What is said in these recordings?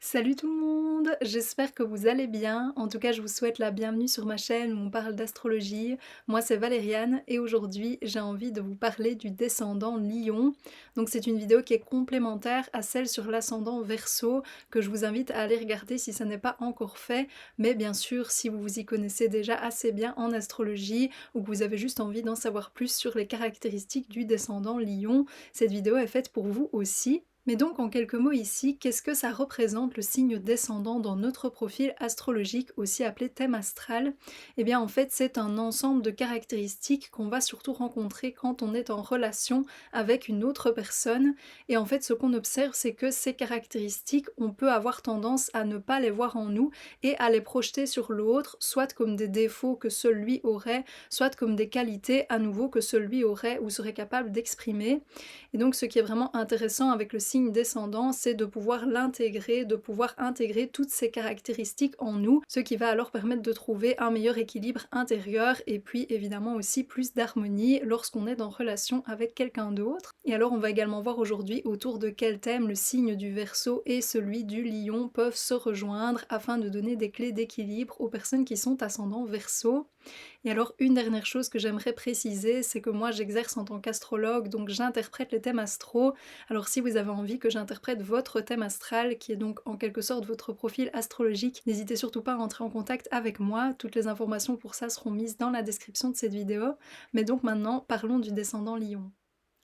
Salut tout le monde, j'espère que vous allez bien. En tout cas, je vous souhaite la bienvenue sur ma chaîne où on parle d'astrologie. Moi, c'est Valériane et aujourd'hui, j'ai envie de vous parler du descendant Lion. Donc, c'est une vidéo qui est complémentaire à celle sur l'ascendant Verseau que je vous invite à aller regarder si ça n'est pas encore fait. Mais bien sûr, si vous vous y connaissez déjà assez bien en astrologie ou que vous avez juste envie d'en savoir plus sur les caractéristiques du descendant Lion, cette vidéo est faite pour vous aussi. Mais donc en quelques mots ici, qu'est-ce que ça représente le signe descendant dans notre profil astrologique, aussi appelé thème astral? Eh bien en fait c'est un ensemble de caractéristiques qu'on va surtout rencontrer quand on est en relation avec une autre personne. Et en fait ce qu'on observe c'est que ces caractéristiques, on peut avoir tendance à ne pas les voir en nous et à les projeter sur l'autre, soit comme des défauts que celui aurait, soit comme des qualités à nouveau que celui aurait ou serait capable d'exprimer. Et donc ce qui est vraiment intéressant avec le signe descendant, c'est de pouvoir l'intégrer, de pouvoir intégrer toutes ces caractéristiques en nous, ce qui va alors permettre de trouver un meilleur équilibre intérieur et puis évidemment aussi plus d'harmonie lorsqu'on est en relation avec quelqu'un d'autre. Et alors on va également voir aujourd'hui autour de quel thème le signe du Verseau et celui du Lion peuvent se rejoindre afin de donner des clés d'équilibre aux personnes qui sont ascendant Verseau. Et alors, une dernière chose que j'aimerais préciser, c'est que moi j'exerce en tant qu'astrologue, donc j'interprète les thèmes astro. Alors si vous avez envie que j'interprète votre thème astral, qui est donc en quelque sorte votre profil astrologique, n'hésitez surtout pas à entrer en contact avec moi. Toutes les informations pour ça seront mises dans la description de cette vidéo. Mais donc maintenant, parlons du descendant Lion.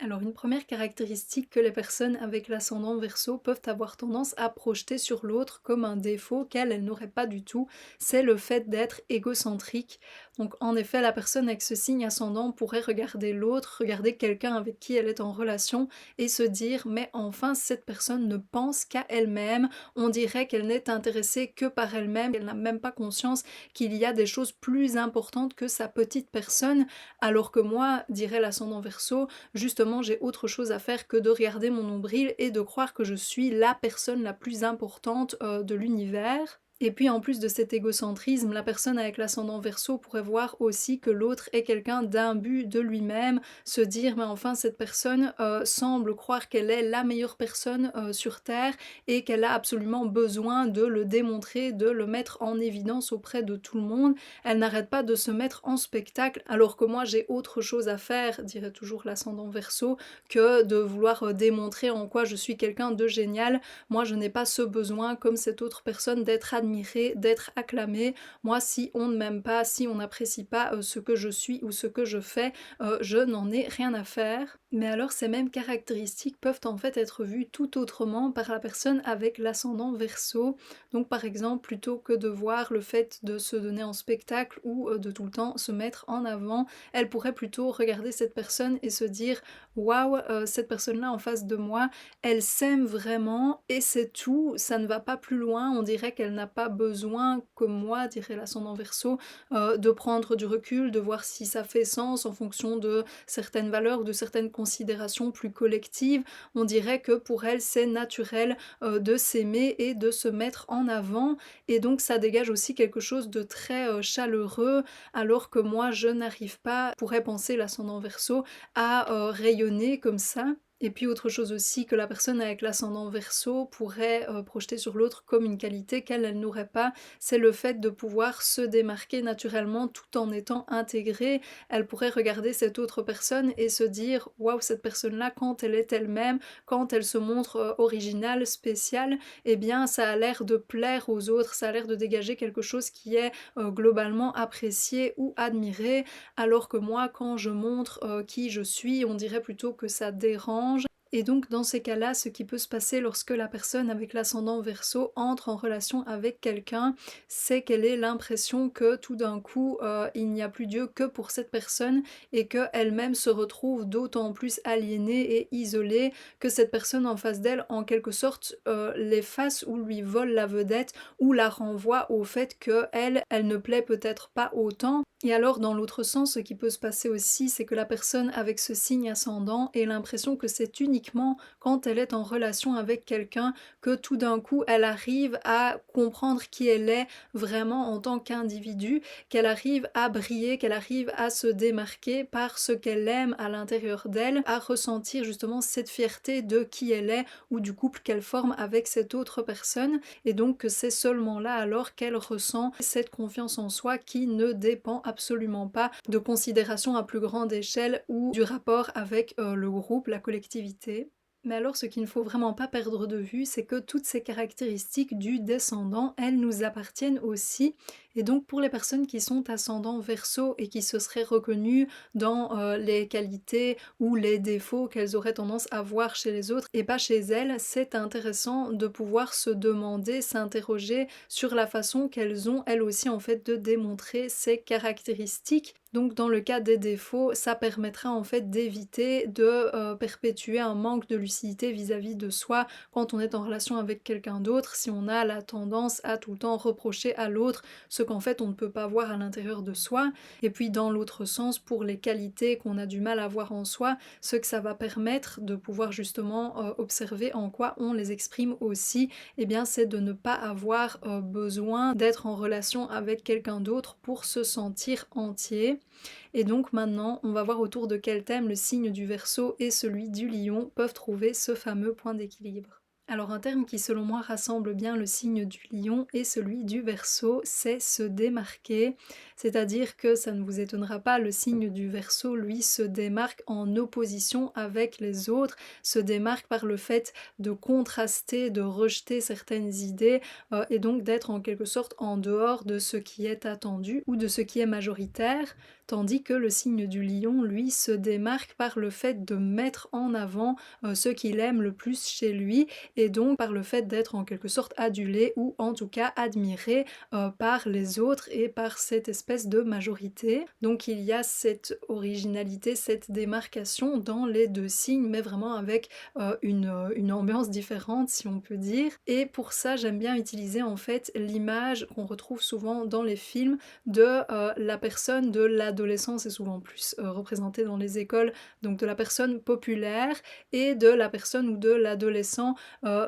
Alors une première caractéristique que les personnes avec l'ascendant Verseau peuvent avoir tendance à projeter sur l'autre comme un défaut qu'elles n'auraient pas du tout, c'est le fait d'être égocentrique. Donc en effet, la personne avec ce signe ascendant pourrait regarder l'autre, regarder quelqu'un avec qui elle est en relation et se dire mais enfin cette personne ne pense qu'à elle-même, on dirait qu'elle n'est intéressée que par elle-même, qu'elle n'a même pas conscience qu'il y a des choses plus importantes que sa petite personne, alors que moi, dirait l'ascendant Verseau, justement j'ai autre chose à faire que de regarder mon nombril et de croire que je suis la personne la plus importante de l'univers. Et puis en plus de cet égocentrisme, la personne avec l'ascendant Verseau pourrait voir aussi que l'autre est quelqu'un d'imbu de lui-même, se dire mais enfin cette personne semble croire qu'elle est la meilleure personne sur Terre et qu'elle a absolument besoin de le démontrer, de le mettre en évidence auprès de tout le monde. Elle n'arrête pas de se mettre en spectacle alors que moi j'ai autre chose à faire, dirait toujours l'ascendant Verseau, que de vouloir démontrer en quoi je suis quelqu'un de génial. Moi je n'ai pas ce besoin comme cette autre personne d'être admirée, d'être acclamée. Moi si on ne m'aime pas, si on n'apprécie pas ce que je suis ou ce que je fais, je n'en ai rien à faire. Mais alors ces mêmes caractéristiques peuvent en fait être vues tout autrement par la personne avec l'ascendant Verseau. Donc par exemple, plutôt que de voir le fait de se donner en spectacle ou de tout le temps se mettre en avant, elle pourrait plutôt regarder cette personne et se dire waouh, cette personne-là en face de moi, elle s'aime vraiment et c'est tout, ça ne va pas plus loin, on dirait qu'elle n'a pas besoin, comme moi, dirait l'ascendant Verseau, de prendre du recul, de voir si ça fait sens en fonction de certaines valeurs ou de certaines considérations plus collectives. On dirait que pour elle, c'est naturel de s'aimer et de se mettre en avant, et donc ça dégage aussi quelque chose de très chaleureux, alors que moi je n'arrive pas, pourrait penser l'ascendant Verseau, à rayonner comme ça. Et puis autre chose aussi que la personne avec l'ascendant Verseau pourrait projeter sur l'autre comme une qualité qu'elle n'aurait pas, c'est le fait de pouvoir se démarquer naturellement tout en étant intégrée. Elle pourrait regarder cette autre personne et se dire waouh, cette personne-là, quand elle est elle-même, quand elle se montre originale, spéciale, eh bien ça a l'air de plaire aux autres, ça a l'air de dégager quelque chose qui est globalement apprécié ou admiré, alors que moi quand je montre qui je suis, on dirait plutôt que ça dérange. Et donc dans ces cas-là, ce qui peut se passer lorsque la personne avec l'ascendant Verseau entre en relation avec quelqu'un, c'est qu'elle ait l'impression que tout d'un coup, il n'y a plus Dieu que pour cette personne et qu'elle-même se retrouve d'autant plus aliénée et isolée, que cette personne en face d'elle, en quelque sorte, l'efface ou lui vole la vedette ou la renvoie au fait qu'elle, elle ne plaît peut-être pas autant. Et alors dans l'autre sens, ce qui peut se passer aussi, c'est que la personne avec ce signe ascendant ait l'impression que c'est uniquement uniquement quand elle est en relation avec quelqu'un que tout d'un coup elle arrive à comprendre qui elle est vraiment en tant qu'individu, qu'elle arrive à briller, qu'elle arrive à se démarquer par ce qu'elle aime à l'intérieur d'elle, à ressentir justement cette fierté de qui elle est ou du couple qu'elle forme avec cette autre personne, et donc que c'est seulement là alors qu'elle ressent cette confiance en soi qui ne dépend absolument pas de considérations à plus grande échelle ou du rapport avec le groupe, la collectivité. Mais alors, ce qu'il ne faut vraiment pas perdre de vue, c'est que toutes ces caractéristiques du descendant, elles nous appartiennent aussi. Et donc, pour les personnes qui sont ascendants Verseau et qui se seraient reconnues dans les qualités ou les défauts qu'elles auraient tendance à voir chez les autres et pas chez elles, c'est intéressant de pouvoir se demander, s'interroger sur la façon qu'elles ont elles aussi en fait de démontrer ces caractéristiques. Donc dans le cas des défauts, ça permettra en fait d'éviter de perpétuer un manque de lucidité vis-à-vis de soi quand on est en relation avec quelqu'un d'autre, si on a la tendance à tout le temps reprocher à l'autre ce qu'en fait on ne peut pas voir à l'intérieur de soi. Et puis dans l'autre sens, pour les qualités qu'on a du mal à voir en soi, ce que ça va permettre de pouvoir justement observer en quoi on les exprime aussi, eh bien c'est de ne pas avoir besoin d'être en relation avec quelqu'un d'autre pour se sentir entier. Et donc maintenant, on va voir autour de quel thème le signe du Verseau et celui du Lion peuvent trouver ce fameux point d'équilibre. Alors un terme qui selon moi rassemble bien le signe du Lion et celui du Verseau, c'est se démarquer, c'est-à-dire que ça ne vous étonnera pas, le signe du Verseau, lui, se démarque en opposition avec les autres, se démarque par le fait de contraster, de rejeter certaines idées et donc d'être en quelque sorte en dehors de ce qui est attendu ou de ce qui est majoritaire, tandis que le signe du Lion, lui, se démarque par le fait de mettre en avant ce qu'il aime le plus chez lui et donc par le fait d'être en quelque sorte adulé ou en tout cas admiré par les autres et par cette espèce de majorité. Donc il y a cette originalité, cette démarcation dans les deux signes, mais vraiment avec une ambiance différente si on peut dire. Et pour ça j'aime bien utiliser en fait l'image qu'on retrouve souvent dans les films de la personne de l'adolescence, est souvent plus représentée dans les écoles, donc de la personne populaire et de la personne ou de l'adolescent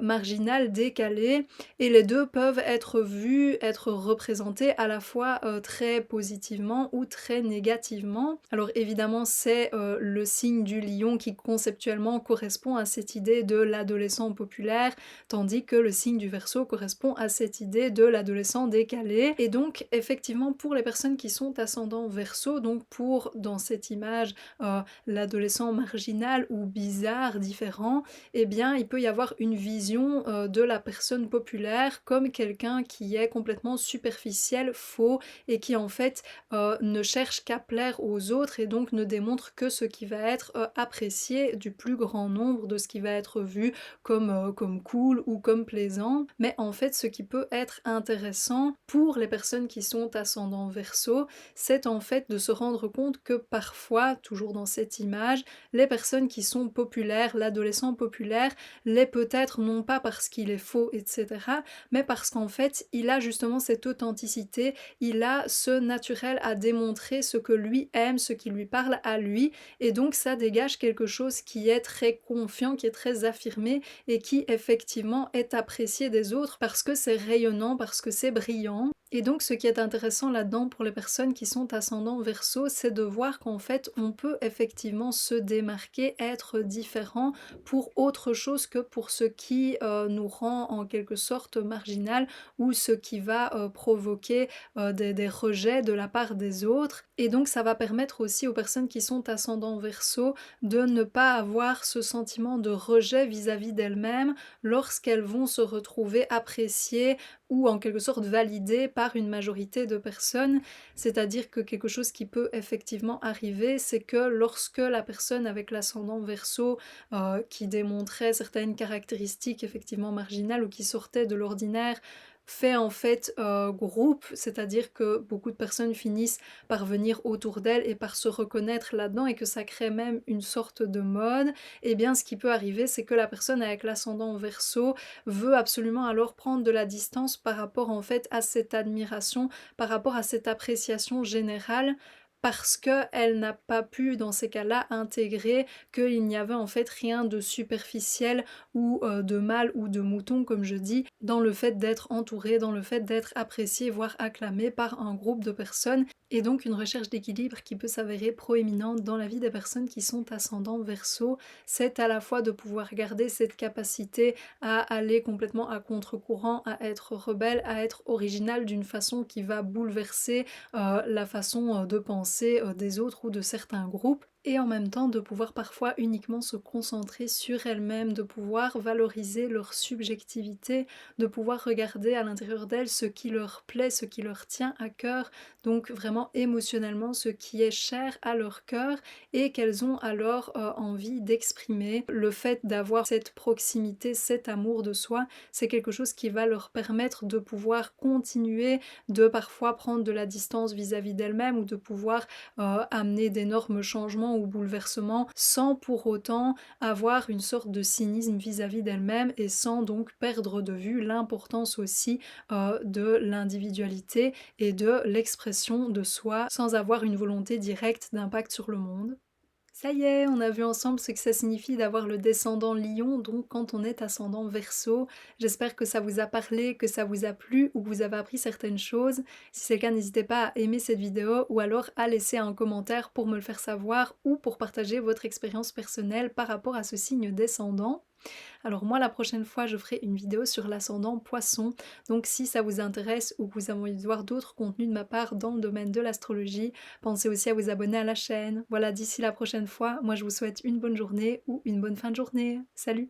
marginal, décalé, et les deux peuvent être vus, être représentés à la fois très positivement ou très négativement. Alors évidemment c'est le signe du lion qui conceptuellement correspond à cette idée de l'adolescent populaire, tandis que le signe du Verseau correspond à cette idée de l'adolescent décalé. Et donc effectivement pour les personnes qui sont ascendants Verseau, donc pour dans cette image l'adolescent marginal ou bizarre, différent, eh bien il peut y avoir une vision de la personne populaire comme quelqu'un qui est complètement superficiel, faux et qui en fait ne cherche qu'à plaire aux autres et donc ne démontre que ce qui va être apprécié du plus grand nombre, de ce qui va être vu comme cool ou comme plaisant. Mais en fait ce qui peut être intéressant pour les personnes qui sont ascendants Verseau, c'est en fait de se rendre compte que parfois, toujours dans cette image, les personnes qui sont populaires, l'adolescent populaire, l'est peut-être non pas parce qu'il est faux, etc., mais parce qu'en fait, il a justement cette authenticité, il a ce naturel à démontrer ce que lui aime, ce qui lui parle à lui, et donc ça dégage quelque chose qui est très confiant, qui est très affirmé, et qui effectivement est apprécié des autres parce que c'est rayonnant, parce que c'est brillant. Et donc ce qui est intéressant là-dedans pour les personnes qui sont ascendants Verseau, c'est de voir qu'en fait on peut effectivement se démarquer, être différent pour autre chose que pour ce qui nous rend en quelque sorte marginal ou ce qui va provoquer des rejets de la part des autres. Et donc ça va permettre aussi aux personnes qui sont ascendants Verseau de ne pas avoir ce sentiment de rejet vis-à-vis d'elles-mêmes lorsqu'elles vont se retrouver appréciées ou en quelque sorte validées par une majorité de personnes. C'est-à-dire que quelque chose qui peut effectivement arriver, c'est que lorsque la personne avec l'ascendant Verseau qui démontrait certaines caractéristiques effectivement marginales ou qui sortaient de l'ordinaire, fait en fait groupe, c'est-à-dire que beaucoup de personnes finissent par venir autour d'elle et par se reconnaître là-dedans et que ça crée même une sorte de mode, et bien ce qui peut arriver c'est que la personne avec l'ascendant Verseau veut absolument alors prendre de la distance par rapport en fait à cette admiration, par rapport à cette appréciation générale, parce qu'elle n'a pas pu dans ces cas-là intégrer qu'il n'y avait en fait rien de superficiel ou de mâle ou de mouton comme je dis, dans le fait d'être entourée, dans le fait d'être appréciée, voire acclamée par un groupe de personnes et donc une recherche d'équilibre qui peut s'avérer proéminente dans la vie des personnes qui sont ascendants Verseau. C'est à la fois de pouvoir garder cette capacité à aller complètement à contre-courant, à être rebelle, à être original d'une façon qui va bouleverser la façon de penser des autres ou de certains groupes et en même temps de pouvoir parfois uniquement se concentrer sur elles-mêmes, de pouvoir valoriser leur subjectivité, de pouvoir regarder à l'intérieur d'elles ce qui leur plaît, ce qui leur tient à cœur, donc vraiment émotionnellement ce qui est cher à leur cœur et qu'elles ont alors envie d'exprimer. Le fait d'avoir cette proximité, cet amour de soi, c'est quelque chose qui va leur permettre de pouvoir continuer de parfois prendre de la distance vis-à-vis d'elles-mêmes ou de pouvoir amener d'énormes changements ou bouleversements sans pour autant avoir une sorte de cynisme vis-à-vis d'elles-mêmes et sans donc perdre de vue l'importance aussi de l'individualité et de l'expression de soi sans avoir une volonté directe d'impact sur le monde. Ça y est, on a vu ensemble ce que ça signifie d'avoir le descendant lion, donc quand on est ascendant Verseau. J'espère que ça vous a parlé, que ça vous a plu ou que vous avez appris certaines choses. Si c'est le cas, n'hésitez pas à aimer cette vidéo ou alors à laisser un commentaire pour me le faire savoir ou pour partager votre expérience personnelle par rapport à ce signe descendant. Alors moi la prochaine fois je ferai une vidéo sur l'ascendant Poisson, donc si ça vous intéresse ou que vous avez envie de voir d'autres contenus de ma part dans le domaine de l'astrologie, pensez aussi à vous abonner à la chaîne. Voilà, d'ici la prochaine fois, moi je vous souhaite une bonne journée ou une bonne fin de journée. Salut!